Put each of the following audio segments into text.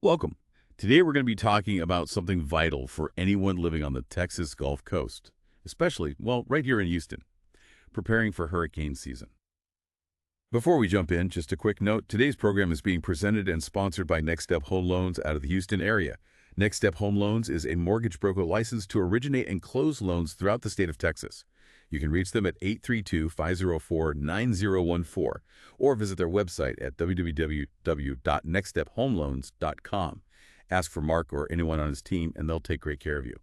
Welcome. Today we're going to be talking about something vital for anyone living on the Texas Gulf Coast, especially, well, right here in Houston, preparing for hurricane season. Before we jump in, just a quick note, today's program is being presented and sponsored by Next Step Home Loans out of the Houston area. Next Step Home Loans is a mortgage broker licensed to originate and close loans throughout the state of Texas. You can reach them at 832-504-9014 or visit their website at www.nextstephomeloans.com. Ask for Mark or anyone on his team, and they'll take great care of you.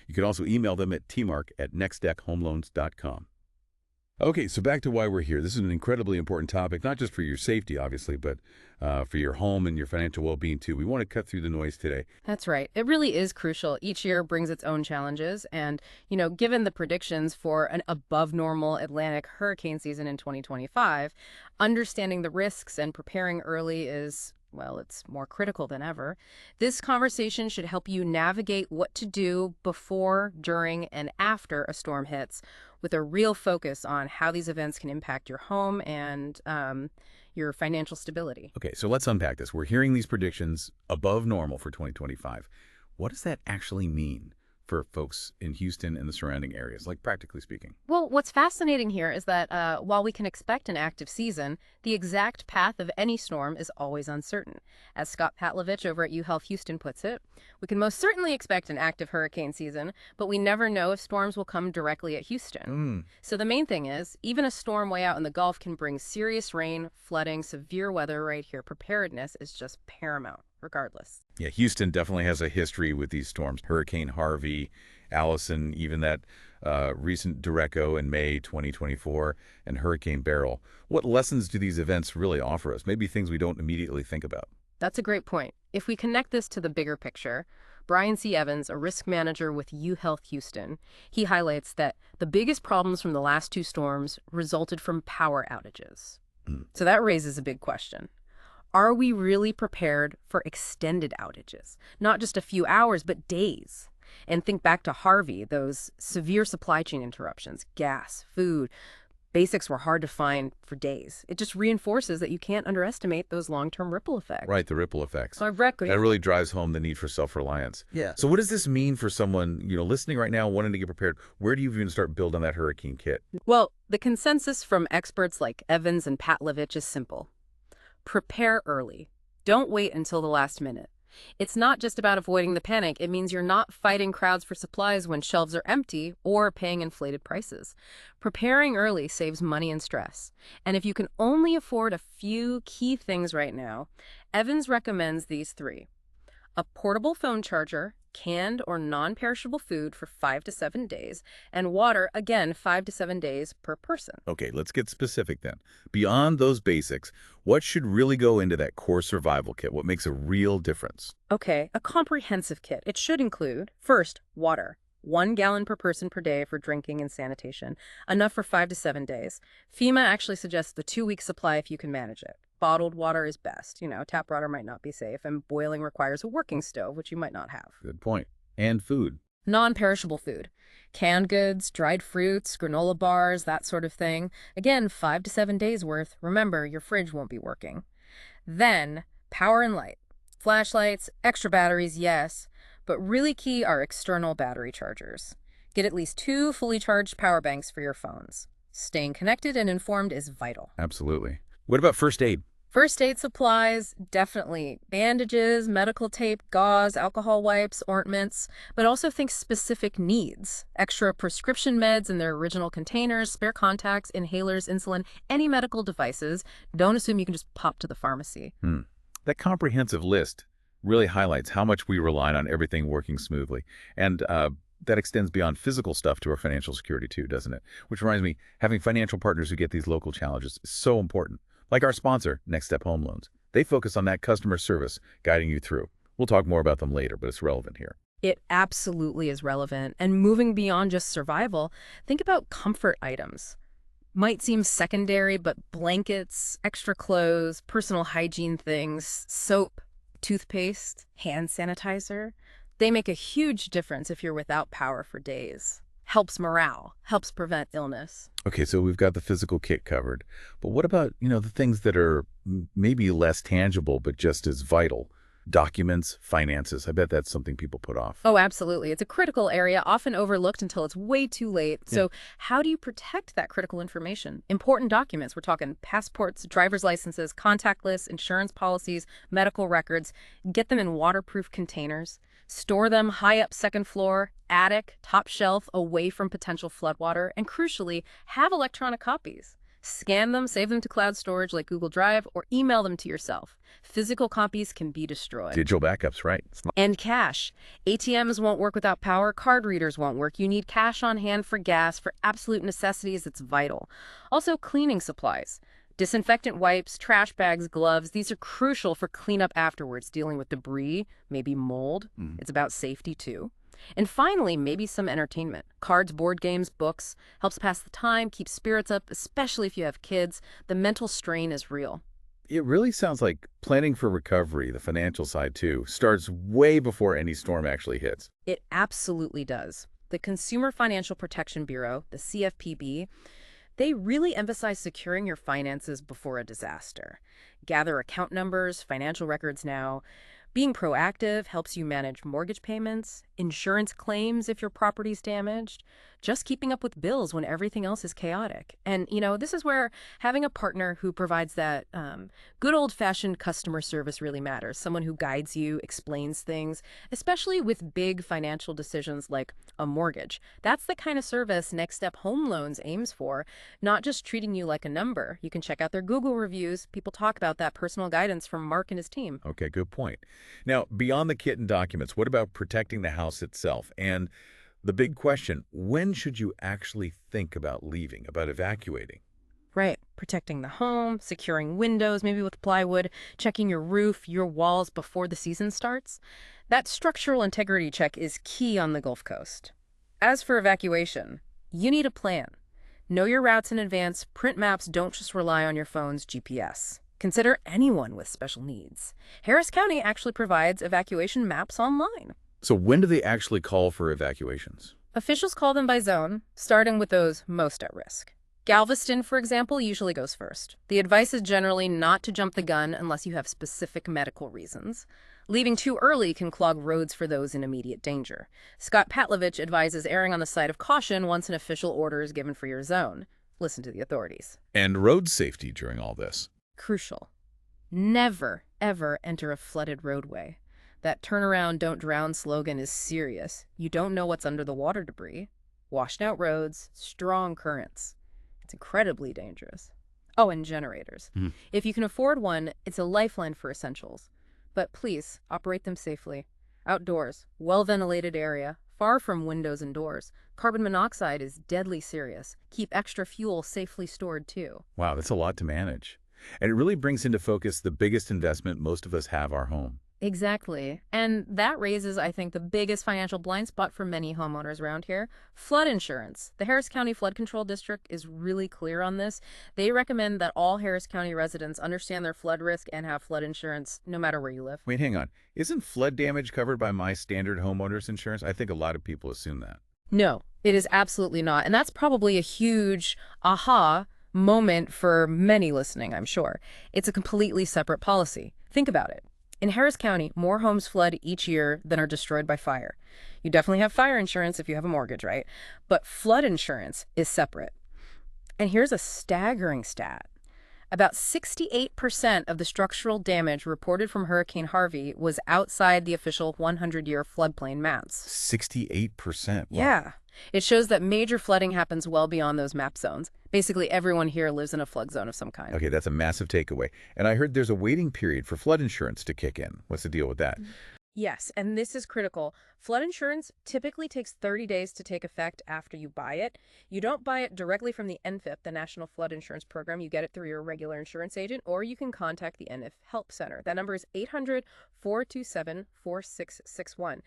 You can also email them at TeamMark@nextstephomeloans.com. Okay, so back to why we're here. This is an incredibly important topic, not just for your safety, obviously, but for your home and your financial well-being, too. We want to cut through the noise today. That's right. It really is crucial. Each year brings its own challenges. And, given the predictions for an above normal Atlantic hurricane season in 2025, understanding the risks and preparing early is, well, it's more critical than ever. This conversation should help you navigate what to do before, during, and after a storm hits, with a real focus on how these events can impact your home and your financial stability. Okay, so let's unpack this. We're hearing these predictions above normal for 2025. What does that actually mean for folks in Houston and the surrounding areas, like practically speaking? Well, what's fascinating here is that while we can expect an active season, the exact path of any storm is always uncertain. As Scott Patlovich over at UHealth Houston puts it, we can most certainly expect an active hurricane season, but we never know if storms will come directly at Houston. So the main thing is, even a storm way out in the Gulf can bring serious rain, flooding, severe weather right here. Preparedness is just paramount, regardless. Yeah, Houston definitely has a history with these storms. Hurricane Harvey, Allison, even that recent derecho in May 2024, and Hurricane Beryl. What lessons do these events really offer us? Maybe things we don't immediately think about. That's a great point. If we connect this to the bigger picture, Brian C. Evans, a risk manager with UHealth Houston, he highlights that the biggest problems from the last two storms resulted from power outages. So that raises a big question. Are we really prepared for extended outages? Not just a few hours, but days. And think back to Harvey, those severe supply chain interruptions, gas, food. Basics were hard to find for days. It just reinforces that you can't underestimate those long-term ripple effects. Right, the ripple effects. Exactly. That really drives home the need for self-reliance. Yeah. So what does this mean for someone, listening right now, wanting to get prepared? Where do you even start building that hurricane kit? Well, the consensus from experts like Evans and Patlovich is simple. Prepare early. Don't wait until the last minute. It's not just about avoiding the panic. It means you're not fighting crowds for supplies when shelves are empty or paying inflated prices. Preparing early saves money and stress. And if you can only afford a few key things right now, Evans recommends these three. A portable phone charger, canned or non-perishable food for 5 to 7 days, and water, again, 5 to 7 days per person. Okay, let's get specific then. Beyond those basics, what should really go into that core survival kit? What makes a real difference? Okay, a comprehensive kit. It should include, first, water. 1 gallon per person per day for drinking and sanitation, enough for 5 to 7 days. FEMA actually suggests the 2-week supply if you can manage it. Bottled water is best. Tap water might not be safe, and boiling requires a working stove, which you might not have. Good point. And food. Non-perishable food. Canned goods, dried fruits, granola bars, that sort of thing. Again, 5 to 7 days worth. Remember, your fridge won't be working. Then, power and light. Flashlights, extra batteries, yes, but really key are external battery chargers. Get at least 2 fully charged power banks for your phones. Staying connected and informed is vital. Absolutely. What about first aid? First aid supplies, definitely. Bandages, medical tape, gauze, alcohol wipes, ointments, but also think specific needs. Extra prescription meds in their original containers, spare contacts, inhalers, insulin, any medical devices. Don't assume you can just pop to the pharmacy. That comprehensive list really highlights how much we rely on everything working smoothly. And that extends beyond physical stuff to our financial security too, doesn't it? Which reminds me, having financial partners who get these local challenges is so important. Like our sponsor, Next Step Home Loans. They focus on that customer service, guiding you through. We'll talk more about them later, but it's relevant here. It absolutely is relevant. And moving beyond just survival, think about comfort items. Might seem secondary, but blankets, extra clothes, personal hygiene things, soap, toothpaste, hand sanitizer, they make a huge difference if you're without power for days. Helps morale, helps prevent illness. Okay, so we've got the physical kit covered. But what about, the things that are maybe less tangible, but just as vital? Documents, finances. I bet that's something people put off. Oh, absolutely. It's a critical area, often overlooked until it's way too late. Yeah. So how do you protect that critical information? Important documents. We're talking passports, driver's licenses, contact lists, insurance policies, medical records. Get them in waterproof containers. Store them high up second floor, attic, top shelf, away from potential floodwater. And crucially, have electronic copies. Scan them, save them to cloud storage like Google Drive, or email them to yourself. Physical copies can be destroyed. Digital backups, right? And cash. ATMs won't work without power. Card readers won't work. You need cash on hand for gas, for absolute necessities. It's vital. Also, cleaning supplies. Disinfectant wipes, trash bags, gloves. These are crucial for cleanup afterwards, dealing with debris, maybe mold. It's about safety, too. And finally, maybe some entertainment. Cards, board games, books. Helps pass the time, keeps spirits up, especially if you have kids. The mental strain is real. It really sounds like planning for recovery, the financial side too, starts way before any storm actually hits. It absolutely does. The Consumer Financial Protection Bureau, the CFPB, they really emphasize securing your finances before a disaster. Gather account numbers, financial records now. Being proactive helps you manage mortgage payments, insurance claims if your property's damaged, just keeping up with bills when everything else is chaotic. And, this is where having a partner who provides that good old-fashioned customer service really matters. Someone who guides you, explains things, especially with big financial decisions like a mortgage. That's the kind of service Next Step Home Loans aims for, not just treating you like a number. You can check out their Google reviews. People talk about that personal guidance from Mark and his team. Okay, good point. Now, beyond the kit and documents, what about protecting the house itself? And the big question, when should you actually think about leaving, about evacuating? Right. Protecting the home, securing windows, maybe with plywood, checking your roof, your walls before the season starts. That structural integrity check is key on the Gulf Coast. As for evacuation, you need a plan. Know your routes in advance. Print maps. Don't just rely on your phone's GPS. Consider anyone with special needs. Harris County actually provides evacuation maps online. So when do they actually call for evacuations? Officials call them by zone, starting with those most at risk. Galveston, for example, usually goes first. The advice is generally not to jump the gun unless you have specific medical reasons. Leaving too early can clog roads for those in immediate danger. Scott Patlovich advises erring on the side of caution once an official order is given for your zone. Listen to the authorities. And road safety during all this. Crucial. Never, ever enter a flooded roadway. That turn around, don't drown slogan is serious. You don't know what's under the water debris. Washed out roads, strong currents. It's incredibly dangerous. Oh, and generators. If you can afford one, it's a lifeline for essentials. But please, operate them safely. Outdoors, well-ventilated area, far from windows and doors. Carbon monoxide is deadly serious. Keep extra fuel safely stored, too. Wow, that's a lot to manage. And it really brings into focus the biggest investment most of us have, our home. Exactly. And that raises, I think, the biggest financial blind spot for many homeowners around here. Flood insurance. The Harris County Flood Control District is really clear on this. They recommend that all Harris County residents understand their flood risk and have flood insurance no matter where you live. Wait, hang on. Isn't flood damage covered by my standard homeowner's insurance? I think a lot of people assume that. No, it is absolutely not. And that's probably a huge aha moment for many listening, I'm sure. It's a completely separate policy. Think about it. In Harris County, more homes flood each year than are destroyed by fire. You definitely have fire insurance if you have a mortgage, right? But flood insurance is separate. And here's a staggering stat. About 68% of the structural damage reported from Hurricane Harvey was outside the official 100-year floodplain maps. 68%? Wow. Yeah. It shows that major flooding happens well beyond those map zones. Basically, everyone here lives in a flood zone of some kind. Okay, that's a massive takeaway. And I heard there's a waiting period for flood insurance to kick in. What's the deal with that? Yes, and this is critical. Flood insurance typically takes 30 days to take effect after you buy it. You don't buy it directly from the NFIP, the National Flood Insurance Program. You get it through your regular insurance agent, or you can contact the NF Help Center. That number is 800-427-4661.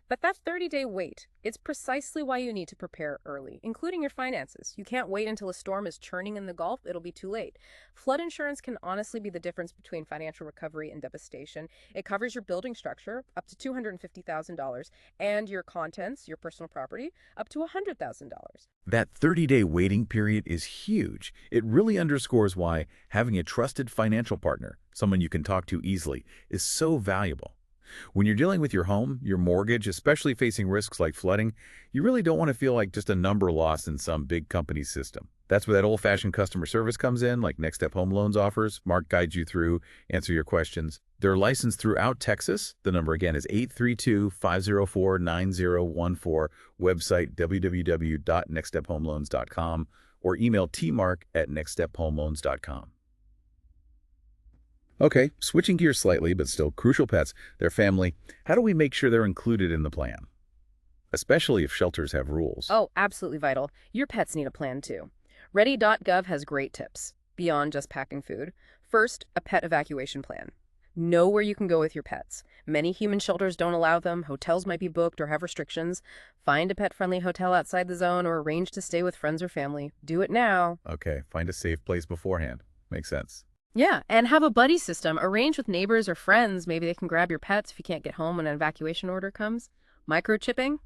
But that 30-day wait, it's precisely why you need to prepare early, including your finances. You can't wait until a storm is churning in the Gulf. It'll be too late. Flood insurance can honestly be the difference between financial recovery and devastation. It covers your building structure up to $250,000 and your contents, your personal property, up to $100,000. That 30-day waiting period is huge. It really underscores why having a trusted financial partner, someone you can talk to easily, is so valuable. When you're dealing with your home, your mortgage, especially facing risks like flooding, you really don't want to feel like just a number lost in some big company system. That's where that old-fashioned customer service comes in, like Next Step Home Loans offers. Mark guides you through, answer your questions. They're licensed throughout Texas. The number again is 832-504-9014, website www.nextstephomeloans.com, or email tmark@nextstephomeloans.com. Okay, switching gears slightly, but still crucial pets, their family. How do we make sure they're included in the plan? Especially if shelters have rules. Oh, absolutely vital. Your pets need a plan too. Ready.gov has great tips beyond just packing food. First, a pet evacuation plan. Know where you can go with your pets. Many human shelters don't allow them, hotels might be booked or have restrictions. Find a pet-friendly hotel outside the zone or arrange to stay with friends or family. Do it now. Okay, find a safe place beforehand. Makes sense. Yeah, and have a buddy system. Arrange with neighbors or friends. Maybe they can grab your pets if you can't get home when an evacuation order comes. Microchipping.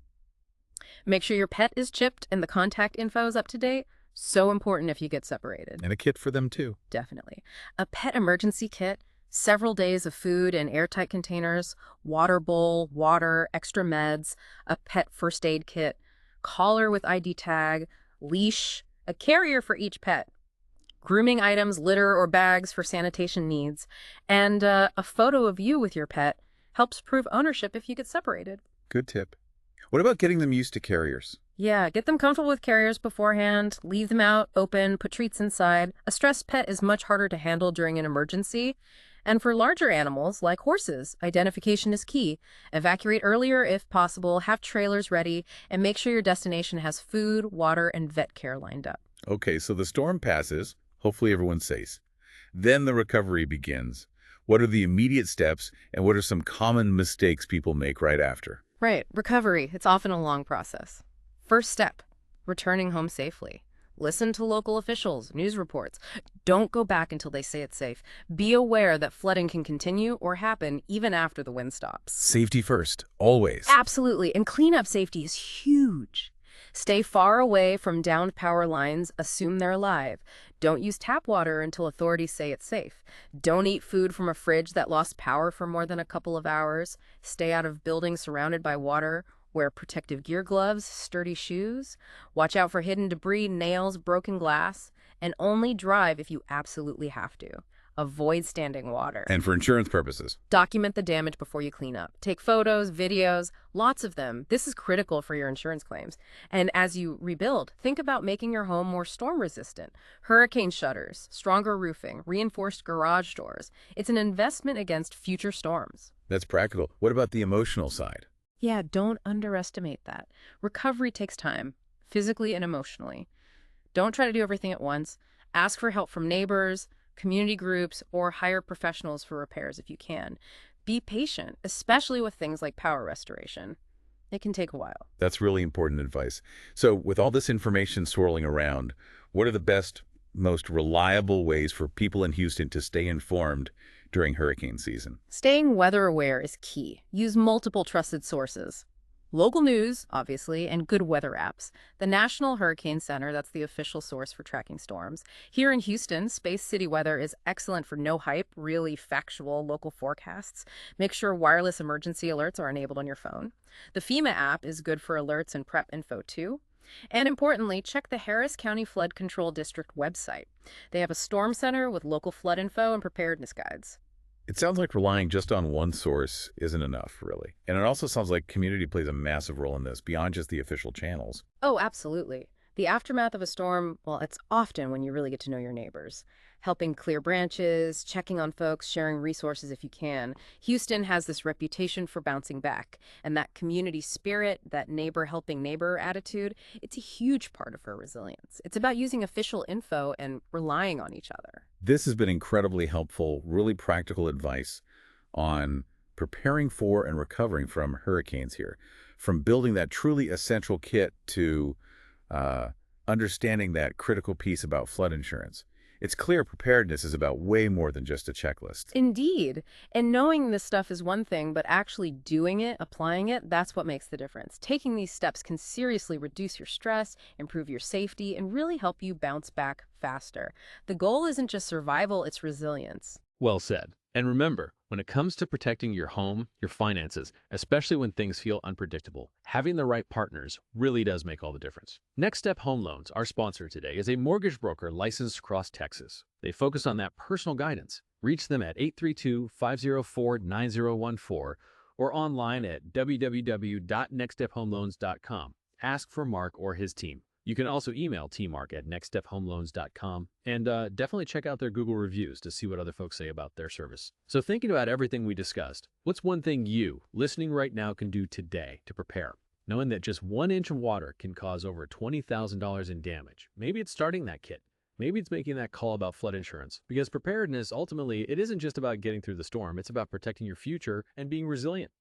Make sure your pet is chipped and the contact info is up to date. So important if you get separated. And a kit for them too. Definitely. A pet emergency kit, several days of food in airtight containers, water bowl, water, extra meds, a pet first aid kit, collar with ID tag, leash, a carrier for each pet, grooming items, litter, or bags for sanitation needs, and a photo of you with your pet helps prove ownership if you get separated. Good tip. What about getting them used to carriers? Yeah, get them comfortable with carriers beforehand, leave them out, open, put treats inside. A stressed pet is much harder to handle during an emergency. And for larger animals, like horses, identification is key. Evacuate earlier if possible, have trailers ready, and make sure your destination has food, water, and vet care lined up. Okay, so the storm passes. Hopefully everyone's safe. Then the recovery begins. What are the immediate steps, and what are some common mistakes people make right after? Right, recovery. It's often a long process. First step, returning home safely. Listen to local officials, news reports. Don't go back until they say it's safe. Be aware that flooding can continue or happen even after the wind stops. Safety first, always. Absolutely, and cleanup safety is huge. Stay far away from downed power lines, assume they're alive. Don't use tap water until authorities say it's safe. Don't eat food from a fridge that lost power for more than a couple of hours. Stay out of buildings surrounded by water. Wear protective gear gloves, sturdy shoes. Watch out for hidden debris, nails, broken glass. And only drive if you absolutely have to. Avoid standing water. And for insurance purposes. Document the damage before you clean up. Take photos, videos, lots of them. This is critical for your insurance claims. And as you rebuild, think about making your home more storm resistant. Hurricane shutters, stronger roofing, reinforced garage doors. It's an investment against future storms. That's practical. What about the emotional side? Yeah, don't underestimate that. Recovery takes time, physically and emotionally. Don't try to do everything at once. Ask for help from neighbors, community groups, or hire professionals for repairs if you can. Be patient, especially with things like power restoration. It can take a while. That's really important advice. So with all this information swirling around, what are the best, most reliable ways for people in Houston to stay informed during hurricane season? Staying weather aware is key. Use multiple trusted sources. Local news, obviously, and good weather apps. The National Hurricane Center, that's the official source for tracking storms. Here in Houston, Space City Weather is excellent for no hype, really factual local forecasts. Make sure wireless emergency alerts are enabled on your phone. The FEMA app is good for alerts and prep info too. And importantly, check the Harris County Flood Control District website. They have a storm center with local flood info and preparedness guides. It sounds like relying just on one source isn't enough, really. And it also sounds like community plays a massive role in this, beyond just the official channels. Oh, absolutely. The aftermath of a storm, well, it's often when you really get to know your neighbors. Helping clear branches, checking on folks, sharing resources if you can. Houston has this reputation for bouncing back. And that community spirit, that neighbor helping neighbor attitude, it's a huge part of her resilience. It's about using official info and relying on each other. This has been incredibly helpful, really practical advice on preparing for and recovering from hurricanes here. From building that truly essential kit to understanding that critical piece about flood insurance. It's clear preparedness is about way more than just a checklist. Indeed. And knowing this stuff is one thing, but actually doing it, applying it, that's what makes the difference. Taking these steps can seriously reduce your stress, improve your safety, and really help you bounce back faster. The goal isn't just survival, it's resilience. Well said. And remember, when it comes to protecting your home, your finances, especially when things feel unpredictable, having the right partners really does make all the difference. Next Step Home Loans, our sponsor today, is a mortgage broker licensed across Texas. They focus on that personal guidance. Reach them at 832-504-9014 or online at www.nextstephomeloans.com. Ask for Mark or his team. You can also email TeamMark at nextstephomeloans.com and definitely check out their Google reviews to see what other folks say about their service. So thinking about everything we discussed, what's one thing you, listening right now, can do today to prepare? Knowing that just 1 inch of water can cause over $20,000 in damage. Maybe it's starting that kit. Maybe it's making that call about flood insurance. Because preparedness, ultimately, it isn't just about getting through the storm. It's about protecting your future and being resilient.